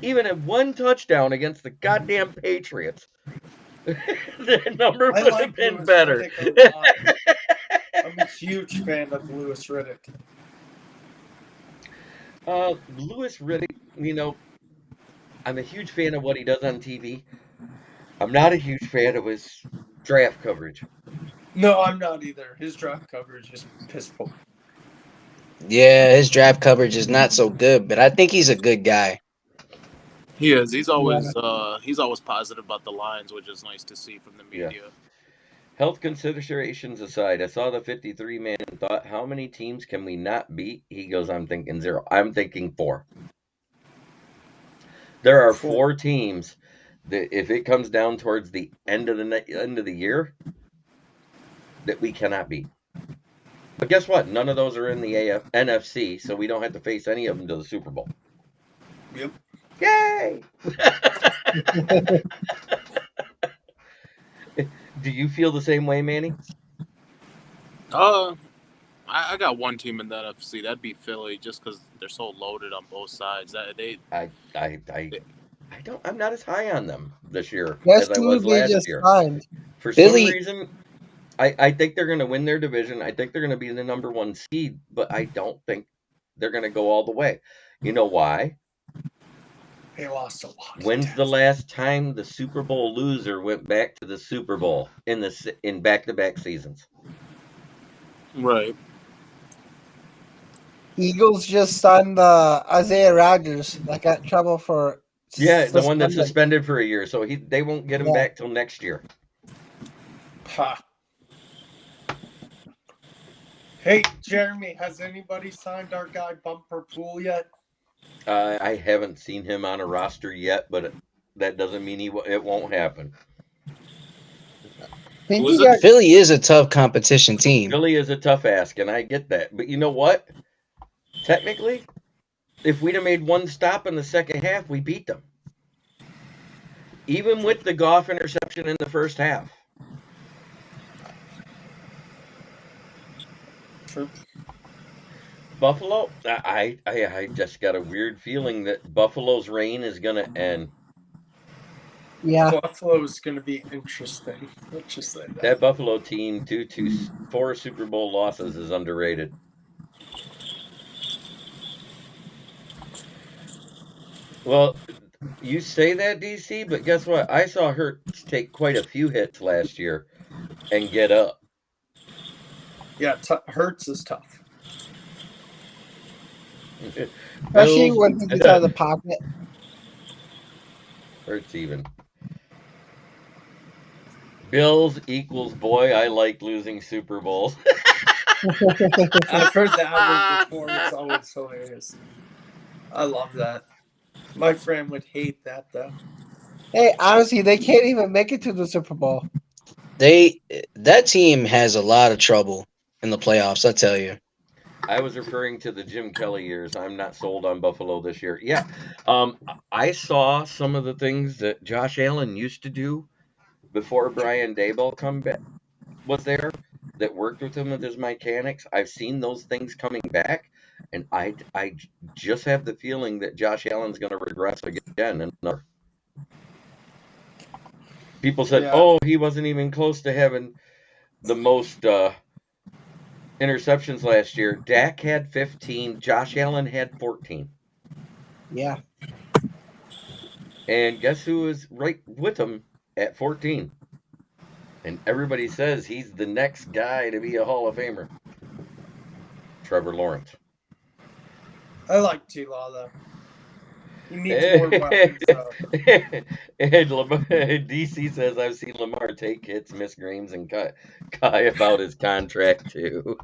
even at one touchdown against the goddamn Patriots, the number would have been better.
I'm a huge fan of Louis Riddick.
Louis Riddick, I'm a huge fan of what he does on TV. I'm not a huge fan of his draft coverage.
No, I'm not either. His draft coverage is piss poor.
Yeah, his draft coverage is not so good, but I think he's a good guy.
He is. He's always positive about the Lions, which is nice to see from the media.
Yeah. Health considerations aside, I saw the 53-man and thought, how many teams can we not beat? He goes, I'm thinking 0. I'm thinking 4. There are 4 teams that, if it comes down towards the end of the year, that we cannot beat. But guess what? None of those are in the NFC, so we don't have to face any of them to the Super Bowl.
Yep.
Yay! Do you feel the same way, Manny?
I got one team in the NFC. That'd be Philly, just because they're so loaded on both sides.
I'm not as high on them this year
That's
as I was
who they
last
just
year.
signed.
For
Philly-
some reason, I think they're going to win their division. I think they're going to be the number 1 seed, but I don't think they're going to go all the way. You know why?
They lost a lot.
When's the last time the Super Bowl loser went back to the Super Bowl in back-to-back seasons?
Right.
Eagles just signed Isaiah Rodgers that got in trouble for.
Yeah, the one that's suspended for a year, so they won't get him back till next year.
Ha. Hey, Jeremy, has anybody signed our guy Bumper Pool yet?
I haven't seen him on a roster yet, but that doesn't mean it won't happen.
Philly is a tough competition team.
Philly is a tough ask, and I get that. But you know what? Technically, if we'd have made one stop in the second half, we beat them. Even with the Goff interception in the first half.
True.
Buffalo, I just got a weird feeling that Buffalo's reign is going to end.
Yeah.
Buffalo is going to be interesting. Let's just say that.
That Buffalo team, 4 Super Bowl losses, is underrated. Well, you say that, DC, but guess what? I saw Hurts take quite a few hits last year and get up.
Yeah, Hurts is tough.
Especially when he gets out of the pocket.
Hurts even. Bills equals boy, I like losing Super Bowls.
I've heard that one before. It's always hilarious. I love that. My friend would hate that though.
Hey, honestly, they can't even make it to the Super Bowl.
That team has a lot of trouble in the playoffs, I tell you.
I was referring to the Jim Kelly years. I'm not sold on Buffalo this year. Yeah. I saw some of the things that Josh Allen used to do before Brian Daboll was there that worked with him with his mechanics. I've seen those things coming back, and I just have the feeling that Josh Allen's going to regress again. And people said,
Yeah.
"Oh, he wasn't even close to having the most interceptions last year." Dak had 15. Josh Allen had 14.
Yeah.
And guess who is right with him at 14? And everybody says he's the next guy to be a Hall of Famer. Trevor Lawrence.
I like T-Law though. He needs more weapons though.
And DC says, I've seen Lamar take hits, miss games, and Kai about his contract too.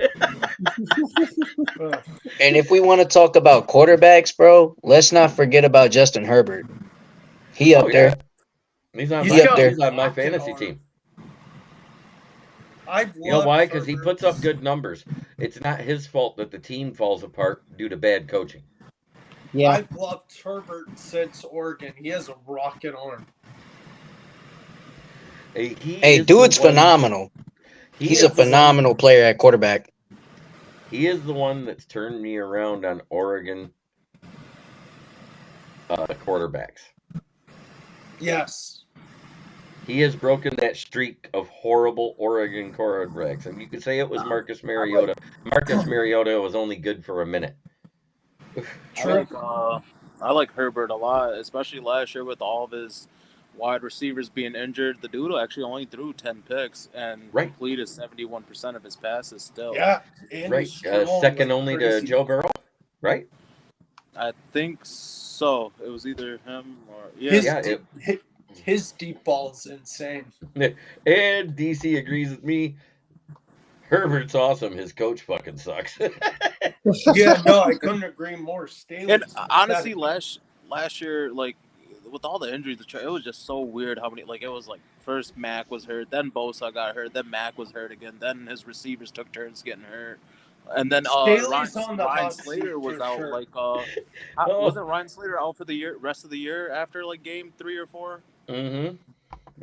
Ugh.
And if we want to talk about quarterbacks, bro, let's not forget about Justin Herbert. He up there.
He's on
He's
my,
got
he's on my
rocket
fantasy
arm.
team.
I've
You know
loved
why? Because he
Herbert.
puts up good numbers. It's not his fault that the team falls apart due to bad coaching.
Yeah.
I've loved Herbert since Oregon. He has a rocket arm.
Hey, dude's phenomenal. He's a phenomenal player at quarterback.
He is the one that's turned me around on Oregon quarterbacks.
Yes.
He has broken that streak of horrible Oregon quarterbacks. And you could say it was Marcus Mariota. Marcus Mariota was only good for a minute.
True.
I like Herbert a lot, especially last year with all of his wide receivers being injured. The dude actually only threw 10 picks and completed 71% of his passes still.
Yeah. And
Right. Second only to Joe Burrow, right?
I think so. It was either him or...
His deep ball is insane.
And DC agrees with me. Herbert's awesome. His coach fucking sucks.
Yeah, no, I couldn't agree more.
And honestly, last year, like with all the injuries, it was just so weird how many. Like it was like first Mac was hurt, then Bosa got hurt, then Mac was hurt again, then his receivers took turns getting hurt, and then Ryan Slater was out.
Sure.
Like wasn't Ryan Slater out for the rest of the year after like game 3 or 4?
Mm-hmm.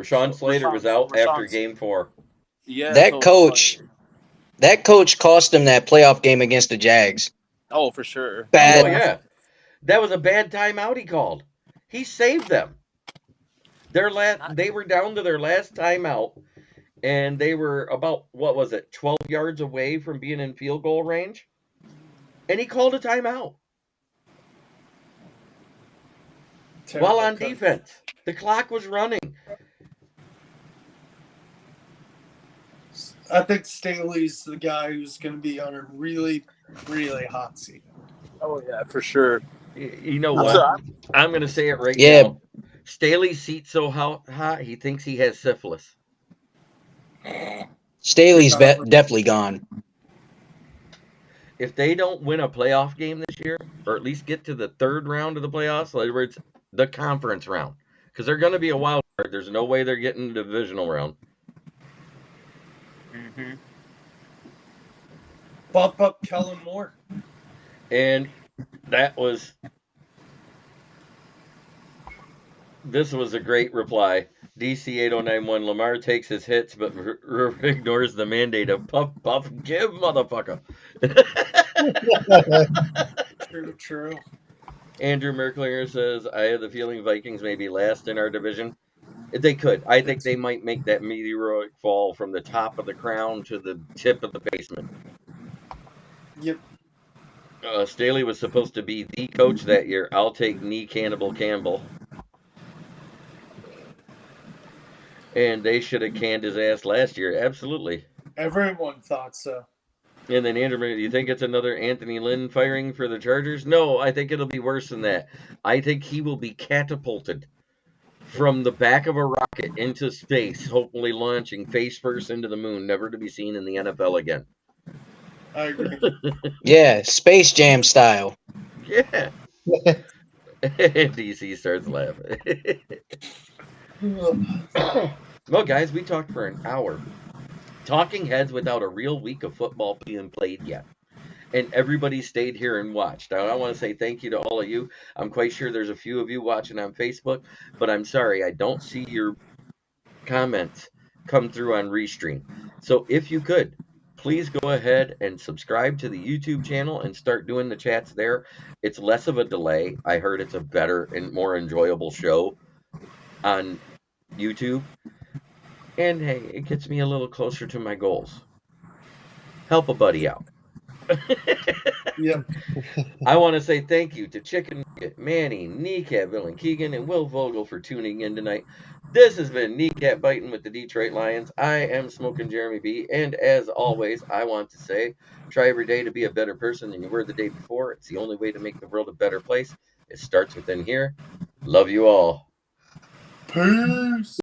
Rashawn Slater was out after game 4.
Yeah,
that coach cost him that playoff game against the Jags.
Oh, for sure.
Bad.
Oh, yeah. That was a bad timeout he called. He saved them. They were down to their last timeout, and they were about, 12 yards away from being in field goal range? And he called a timeout. While on defense. The clock was running.
I think Staley's the guy who's going to be on a really, really hot seat.
Oh, yeah, for sure.
You know what? I'm going to say it right now. Staley's seat's so hot, he thinks he has syphilis.
Staley's definitely gone.
If they don't win a playoff game this year, or at least get to the third round of the playoffs, in other words, the conference round, because they're going to be a wild card. There's no way they're getting the divisional round.
Mm-hmm.
Bump up Kellen Moore.
And this was a great reply. DC 8091, Lamar takes his hits, but ignores the mandate of puff, give, motherfucker.
True.
Andrew Merklinger says, I have the feeling Vikings may be last in our division. They could. I think they might make that meteoric fall from the top of the crown to the tip of the basement.
Yep.
Staley was supposed to be the coach that year. I'll take knee Cannibal Campbell. And they should have canned his ass last year. Absolutely.
Everyone thought so.
And then Andrew, do you think it's another Anthony Lynn firing for the Chargers? No, I think it'll be worse than that. I think he will be catapulted from the back of a rocket into space, hopefully launching face first into the moon, never to be seen in the NFL again.
I agree.
Yeah, Space Jam style.
Yeah. DC starts laughing. Well, guys, we talked for an hour. Talking heads without a real week of football being played yet. And everybody stayed here and watched. I want to say thank you to all of you. I'm quite sure there's a few of you watching on Facebook, but I'm sorry, I don't see your comments come through on Restream. So if you could, please go ahead and subscribe to the YouTube channel and start doing the chats there. It's less of a delay. I heard it's a better and more enjoyable show on YouTube. And hey, it gets me a little closer to my goals. Help a buddy out.
Yep.
I want to say thank you to Chicken Nugget, Manny, Kneecap, Villain Keegan, and Will Vogel for tuning in tonight. This has been Kneecap Biting with the Detroit Lions. I am Smoking Jeremy B. And as always, I want to say, try every day to be a better person than you were the day before. It's the only way to make the world a better place. It starts within here. Love you all.
Peace.